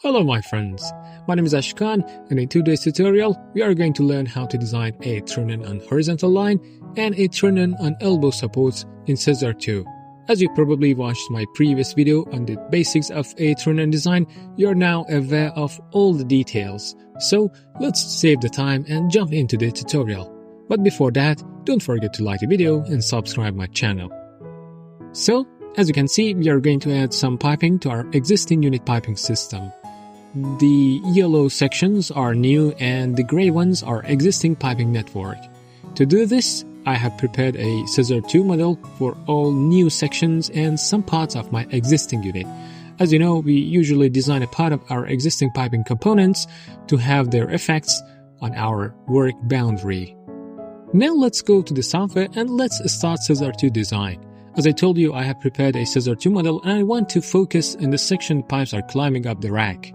Hello my friends, my name is Ashkan and in today's tutorial we are going to learn how to design a trunnion on horizontal line and a trunnion on elbow supports in Scissor 2. As you probably watched my previous video on the basics of a trunnion design, you are now aware of all the details. So let's save the time and jump into the tutorial. But before that, don't forget to like the video and subscribe my channel. So, as you can see, we are going to add some piping to our existing unit piping system. The yellow sections are new and the gray ones are existing piping network. To do this, I have prepared a Scissor 2 model for all new sections and some parts of my existing unit. As you know, we usually design a part of our existing piping components to have their effects on our work boundary. Now let's go to the software and let's start Scissor 2 design. As I told you, I have prepared a Scissor 2 model and I want to focus in the section pipes are climbing up the rack.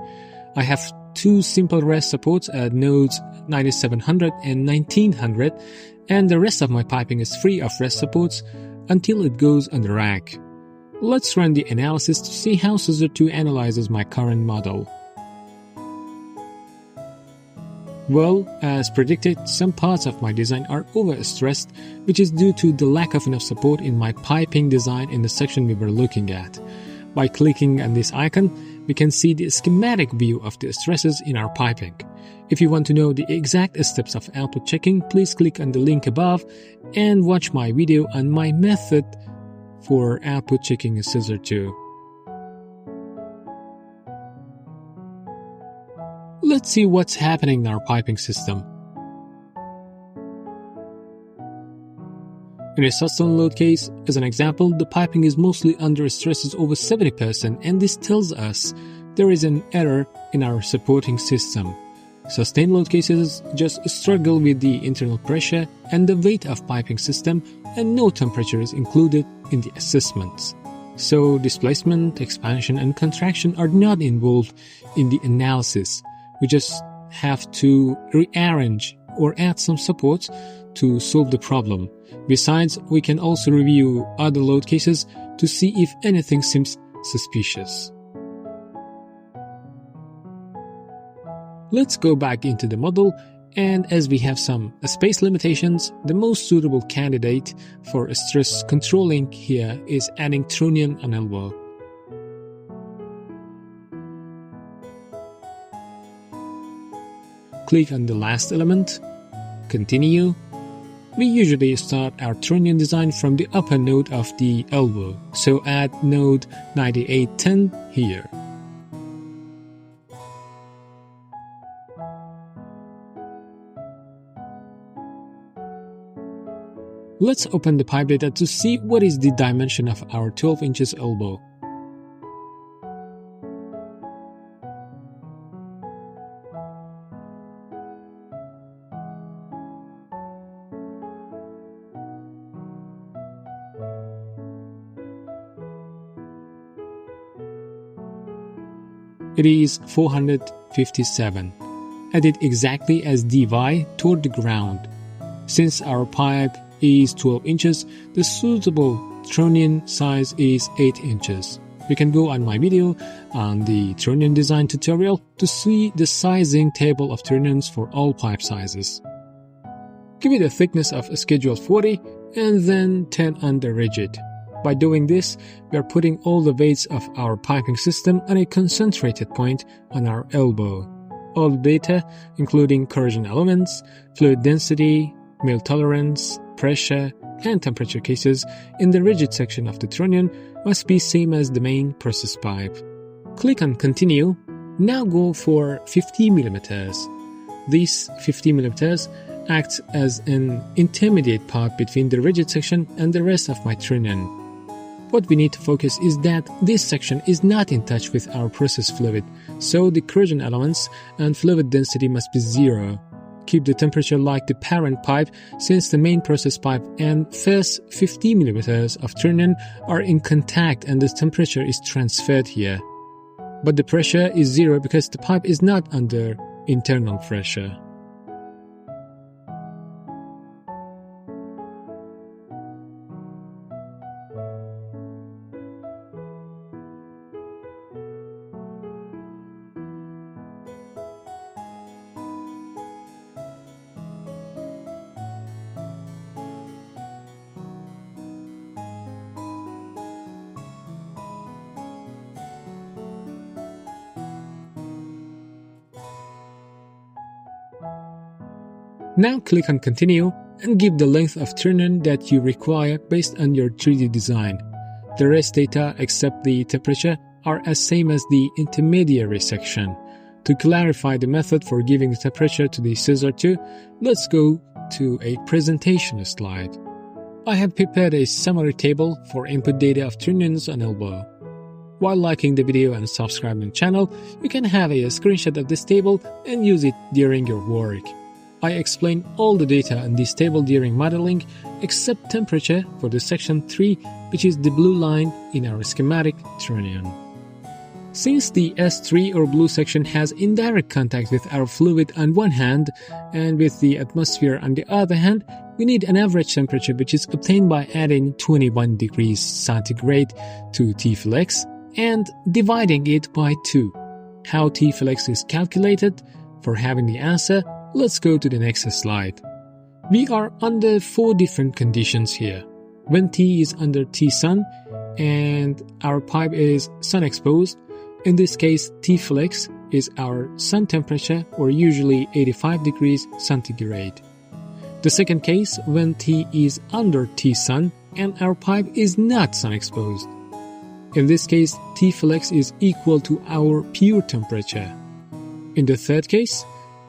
I have two simple rest supports at nodes 9700 and 1900, and the rest of my piping is free of rest supports until it goes on the rack. Let's run the analysis to see how Scissor 2 analyzes my current model. Well, as predicted, some parts of my design are overstressed, which is due to the lack of enough support in my piping design in the section we were looking at. By clicking on this icon, we can see the schematic view of the stresses in our piping. If you want to know the exact steps of output checking, please click on the link above and watch my video on my method for output checking in Scissor 2. Let's see what's happening in our piping system. In a sustain load case, as an example, the piping is mostly under stresses over 70%, and this tells us there is an error in our supporting system. Sustained load cases just struggle with the internal pressure and the weight of piping system, and no temperature is included in the assessments. So displacement, expansion, and contraction are not involved in the analysis. We just have to rearrange or add some supports to solve the problem. Besides, we can also review other load cases to see if anything seems suspicious. Let's go back into the model, and as we have some space limitations, the most suitable candidate for stress controlling here is adding trunnion on elbow. Click on the last element, continue. We usually start our trunnion design from the upper node of the elbow, so add node 9810 here. Let's open the pipe data to see what is the dimension of our 12 inches elbow. It is 457. Add it exactly as dy toward the ground. Since our pipe is 12 inches, the suitable trunnion size is 8 inches. You can go on my video on the trunnion design tutorial to see the sizing table of trunnions for all pipe sizes. Give it a thickness of schedule 40 and then 10 on the rigid. By doing this, we are putting all the weights of our piping system on a concentrated point on our elbow. All the data, including corrosion elements, fluid density, melt tolerance, pressure, and temperature cases in the rigid section of the trunnion must be same as the main process pipe. Click on Continue. Now go for 50 mm. These 50 mm acts as an intermediate part between the rigid section and the rest of my trunnion. What we need to focus is that this section is not in touch with our process fluid, so the corrosion elements and fluid density must be 0. Keep the temperature like the parent pipe, since the main process pipe and first 50 mm of trunnion are in contact and the temperature is transferred here. But the pressure is 0 because the pipe is not under internal pressure. Now click on Continue and give the length of trunnion that you require based on your 3D design. The rest data except the temperature are as same as the intermediary section. To clarify the method for giving the temperature to the scissor 2, let's go to a presentation slide. I have prepared a summary table for input data of trunnions on elbow. While liking the video and subscribing to the channel, you can have a screenshot of this table and use it during your work. I explain all the data in this table during modeling except temperature for the section 3, which is the blue line in our schematic Trunnion. Since the S3 or blue section has indirect contact with our fluid on one hand and with the atmosphere on the other hand, we need an average temperature which is obtained by adding 21 degrees centigrade to T-flex and dividing it by 2. How T-flex is calculated? For having the answer, let's go to the next slide. We are under 4 different conditions here. When T is under T-sun and our pipe is sun-exposed, in this case T-flex is our sun temperature or usually 85 degrees centigrade. The second case, when T is under T-sun and our pipe is not sun-exposed. In this case, T-flex is equal to our pure temperature. In the third case,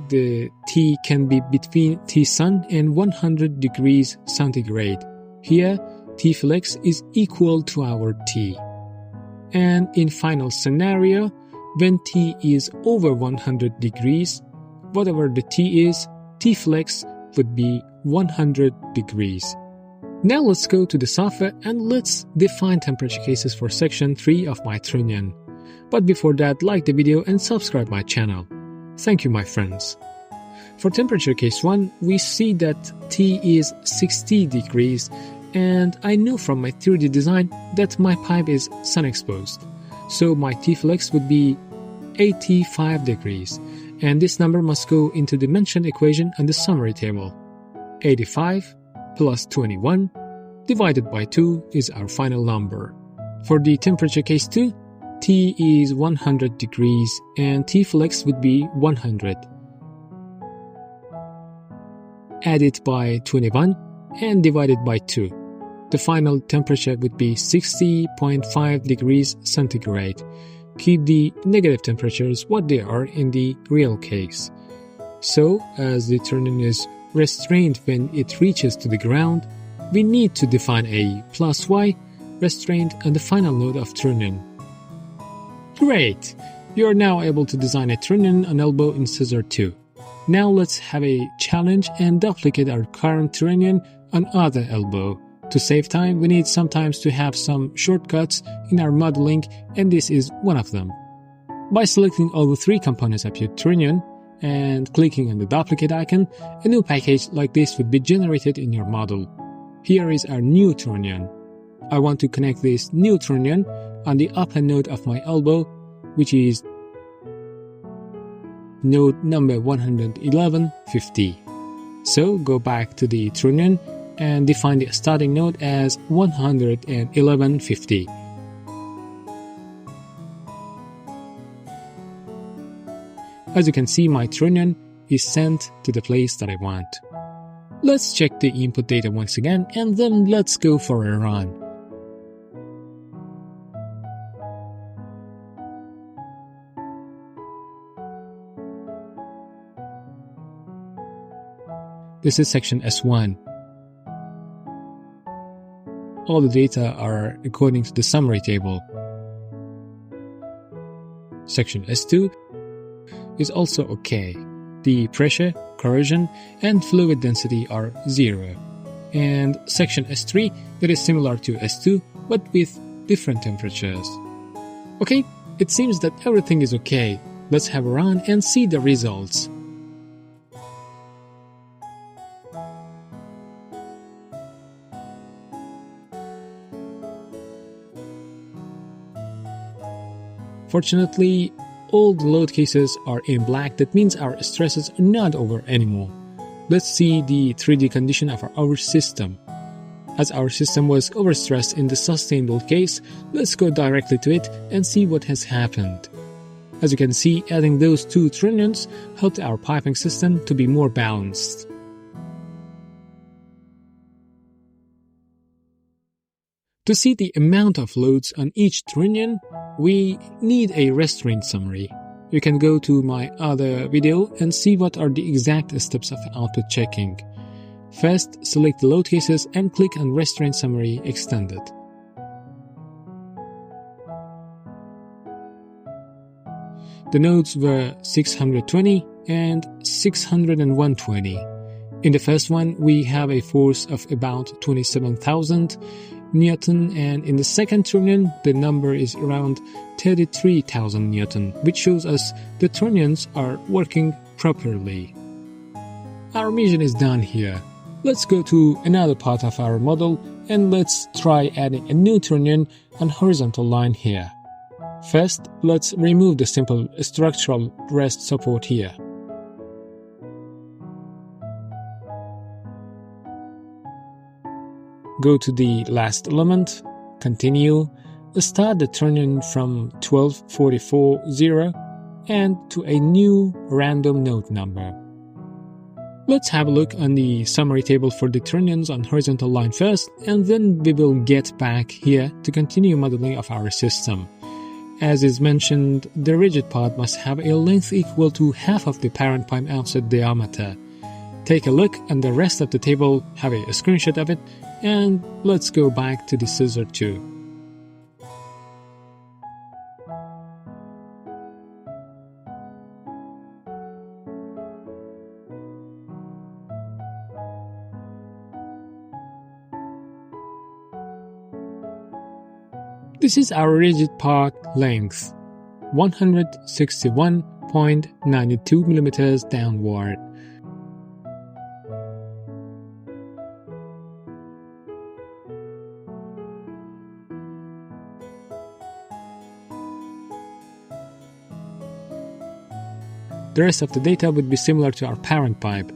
the T can be between T-sun and 100 degrees centigrade. Here, T-flex is equal to our T. And in final scenario, when T is over 100 degrees, whatever the T is, T-flex would be 100 degrees. Now let's go to the software and let's define temperature cases for section 3 of my Trunnion. But before that, like the video and subscribe my channel. Thank you, my friends. For temperature case 1, we see that T is 60 degrees and I know from my 3D design that my pipe is sun-exposed. So my T-flex would be 85 degrees and this number must go into the mentioned equation on the summary table. 85 plus 21 divided by 2 is our final number. For the temperature case 2, T is 100 degrees and T-flex would be 100. Add it by 21 and divide it by 2. The final temperature would be 60.5 degrees centigrade. Keep the negative temperatures what they are in the real case. So, as the Trunnion is restrained when it reaches to the ground, we need to define a plus y restraint on the final node of Trunnion. Great! You are now able to design a Trunnion on elbow in scissor 2. Now let's have a challenge and duplicate our current Trunnion on other elbow. To save time, we need sometimes to have some shortcuts in our modeling, and this is one of them. By selecting all the 3 components of your Trunnion and clicking on the duplicate icon, a new package like this would be generated in your model. Here is our new Trunnion. I want to connect this new Trunnion on the upper node of my elbow, which is node number 11150. So go back to the Trunnion and define the starting node as 11150. As you can see, my Trunnion is sent to the place that I want. Let's check the input data once again and then let's go for a run. This is section S1. All the data are according to the summary table. Section S2 is also okay. The pressure, corrosion, and fluid density are 0. And section S3 that is similar to S2 but with different temperatures. Okay, it seems that everything is okay. Let's have a run and see the results. Fortunately, all the load cases are in black. That means our stresses are not over anymore. Let's see the 3D condition of our system. As our system was overstressed in the sustained load case, let's go directly to it and see what has happened. As you can see, adding those 2 trunnions helped our piping system to be more balanced. To see the amount of loads on each trunnion, we need a restraint summary. You can go to my other video and see what are the exact steps of output checking. First, select the load cases and click on Restraint Summary Extended. The nodes were 620 and 620. In the first one, we have a force of about 27,000 Newton, and in the second trunnion, the number is around 33,000 Newton, which shows us the trunnions are working properly. Our mission is done here. Let's go to another part of our model and let's try adding a new trunnion on horizontal line here. First, let's remove the simple structural rest support here. Go to the last element, continue, start the trunnion from 1244.0 and to a new random node number. Let's have a look on the summary table for the trunnions on horizontal line first, and then we will get back here to continue modeling of our system. As is mentioned, the rigid part must have a length equal to half of the parent pipe offset diameter. Take a look and the rest of the table, have a screenshot of it, and let's go back to the scissor too. This is our rigid part length, 161.92 millimeters downward. The rest of the data would be similar to our parent pipe.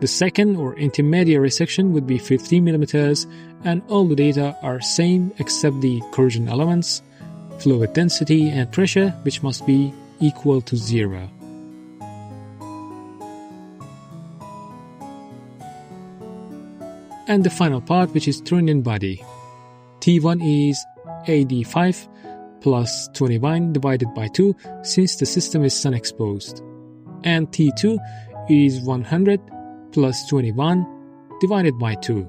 The second or intermediary section would be 15 millimeters, and all the data are same except the corrosion elements, fluid density and pressure, which must be equal to 0. And the final part, which is trunnion body. T1 is AD5 plus 21 divided by 2 since the system is sun exposed. And T2 is 100 plus 21 divided by 2.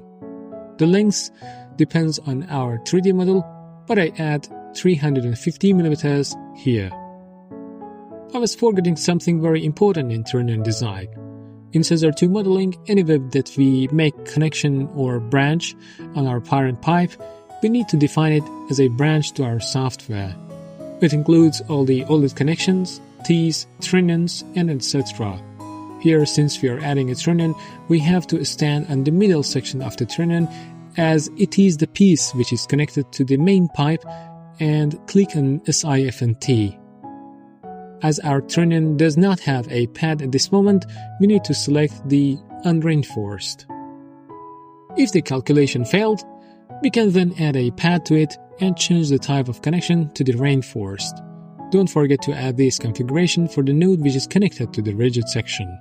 The length depends on our 3D model, but I add 350 millimeters here. I was forgetting something very important in trunnion design. In Scissor 2 modeling, any web that we make connection or branch on our parent pipe, we need to define it as a branch to our software. It includes all the oldest connections, tees, trunnions, and etc. Here, since we are adding a trunnion, we have to stand on the middle section of the trunnion, as it is the piece which is connected to the main pipe, and click on SIFNT. As our trunnion does not have a pad at this moment, we need to select the unreinforced. If the calculation failed, we can then add a pad to it and change the type of connection to the reinforced. Don't forget to add this configuration for the node which is connected to the rigid section.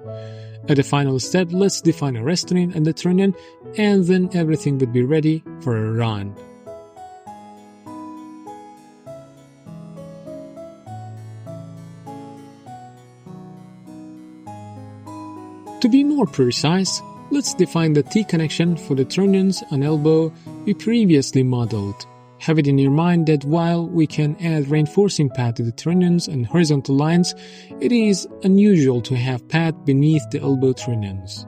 At the final step, let's define a restraint and the trunnion, and then everything would be ready for a run. To be more precise, let's define the T connection for the trunnions on elbow we previously modeled. Have it in your mind that while we can add reinforcing pad to the trunnions and horizontal lines, it is unusual to have pad beneath the elbow trunnions.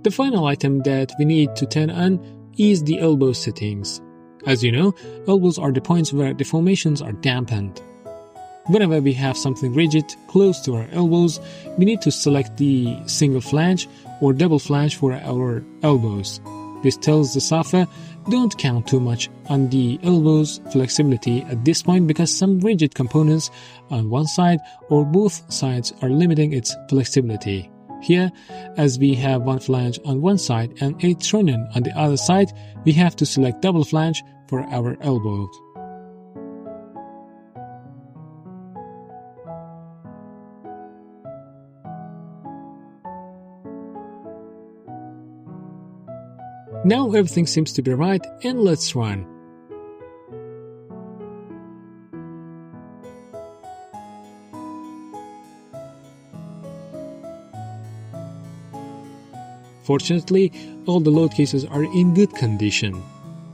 The final item that we need to turn on is the elbow settings. As you know, elbows are the points where deformations are dampened. Whenever we have something rigid close to our elbows, we need to select the single flange or double flange for our elbows. This tells the software don't count too much on the elbow's flexibility at this point because some rigid components on one side or both sides are limiting its flexibility. Here, as we have one flange on one side and a trunnion on the other side, we have to select double flange for our elbows. Now everything seems to be right, and let's run. Fortunately, all the load cases are in good condition.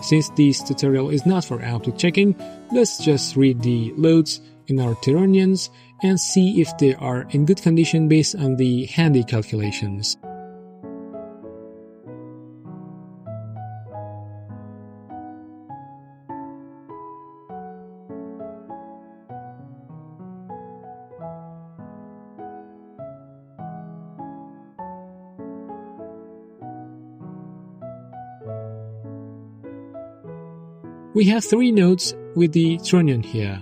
Since this tutorial is not for output checking, let's just read the loads in our Trunnions and see if they are in good condition based on the handy calculations. We have 3 nodes with the trunnion here.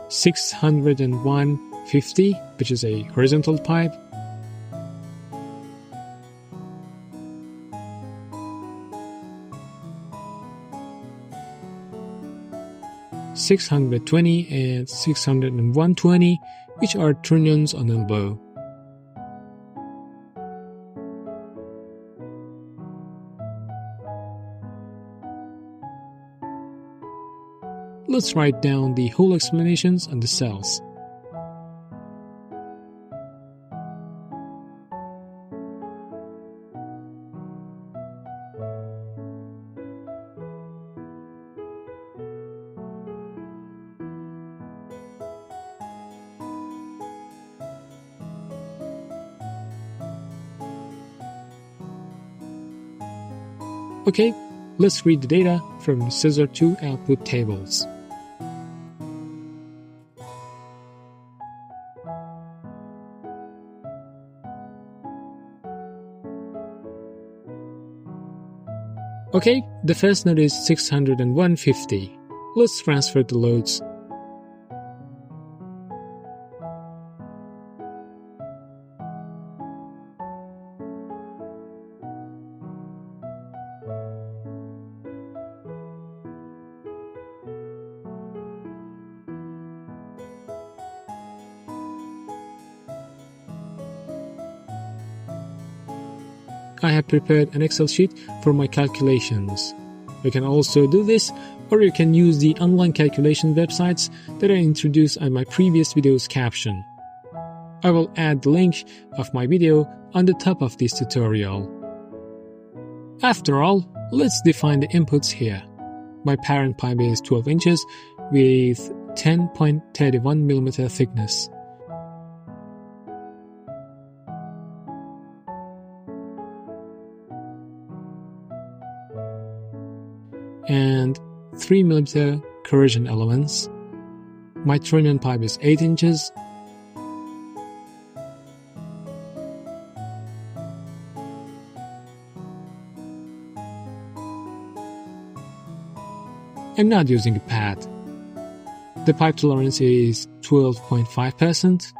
601.50, which is a horizontal pipe. 620 and 601.20, which are trunnions on elbow. Let's write down the whole explanations on the cells. Okay, let's read the data from Scissor 2 output tables. Okay, the first node is 601.50. Let's transfer the loads. I have prepared an Excel sheet for my calculations. You can also do this, or you can use the online calculation websites that I introduced on my previous video's caption. I will add the link of my video on the top of this tutorial. After all, let's define the inputs here. My parent pipe is 12 inches with 10.31mm thickness. And 3mm corrosion elements. My trunnion pipe is 8 inches. I'm not using a pad. The pipe tolerance is 12.5%.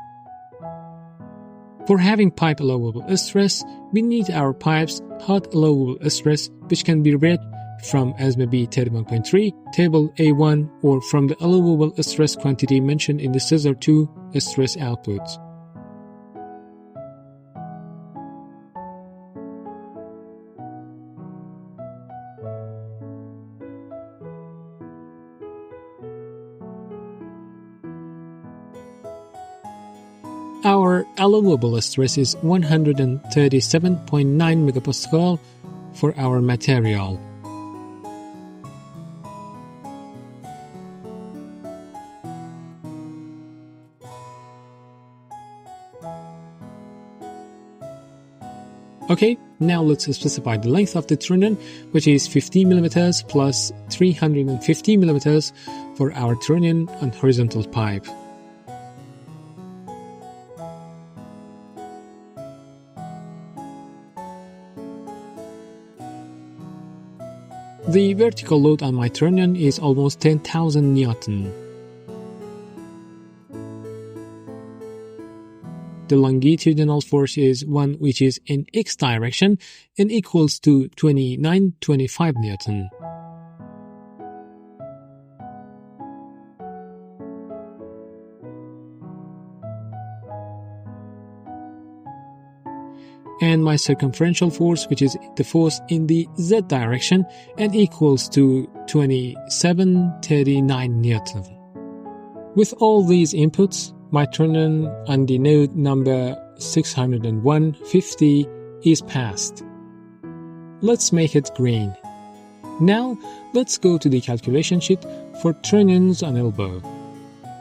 For having pipe allowable stress, we need our pipe's hot allowable stress, which can be read from ASME B 31.3, Table A1, or from the allowable stress quantity mentioned in the Scissor 2 stress output. Our allowable stress is 137.9 megapascal for our material. Okay, now let's specify the length of the trunnion, which is 50 mm plus 350 mm for our trunnion and horizontal pipe. The vertical load on my trunnion is almost 10,000 Newton. The longitudinal force is one which is in x direction and equals to 2925 Newton. And my circumferential force, which is the force in the z direction and equals to 2739 Newton. With all these inputs, my trunnion on the node number 601.50 is passed. Let's make it green. Now, let's go to the calculation sheet for trunnions on elbow.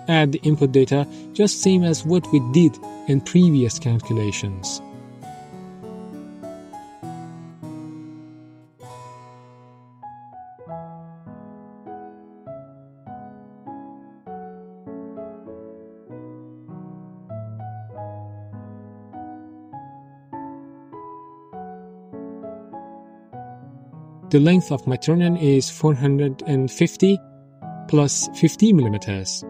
Add the input data just same as what we did in previous calculations. The length of my trunnion is 450 plus 50 millimeters.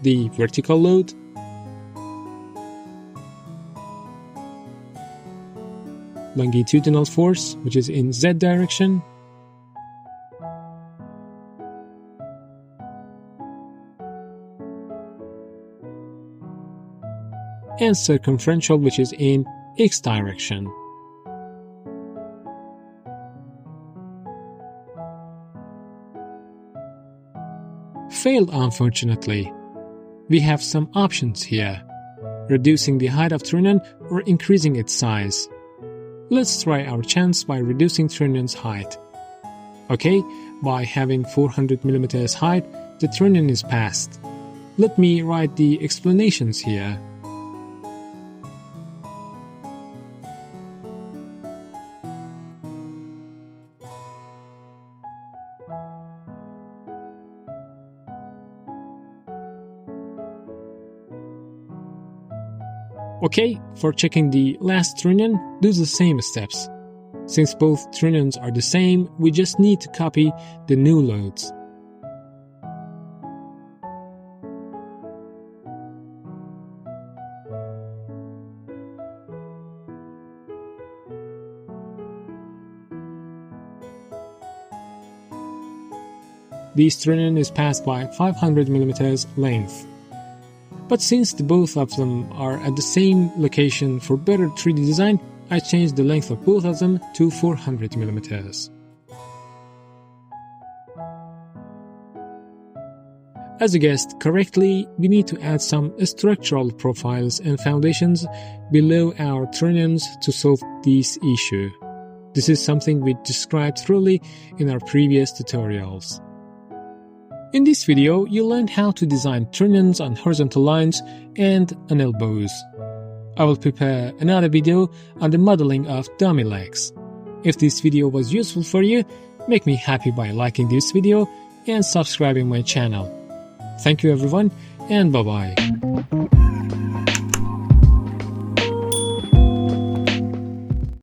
The vertical load, longitudinal force, which is in z direction, and circumferential, which is in x direction. Failed, unfortunately. We have some options here: reducing the height of trunnion or increasing its size. Let's try our chance by reducing trunnion's height. Okay, by having 400 mm height, the trunnion is passed. Let me write the explanations here. Okay, for checking the last trunnion, do the same steps. Since both trunnions are the same, we just need to copy the new loads. This trunnion is passed by 500 mm length. But since the both of them are at the same location for better 3D design, I changed the length of both of them to 400 mm. As you guessed correctly, we need to add some structural profiles and foundations below our trunnions to solve this issue. This is something we described thoroughly in our previous tutorials. In this video, you learned how to design trunnions on horizontal lines and on elbows. I will prepare another video on the modeling of dummy legs. If this video was useful for you, make me happy by liking this video and subscribing my channel. Thank you everyone, and bye-bye.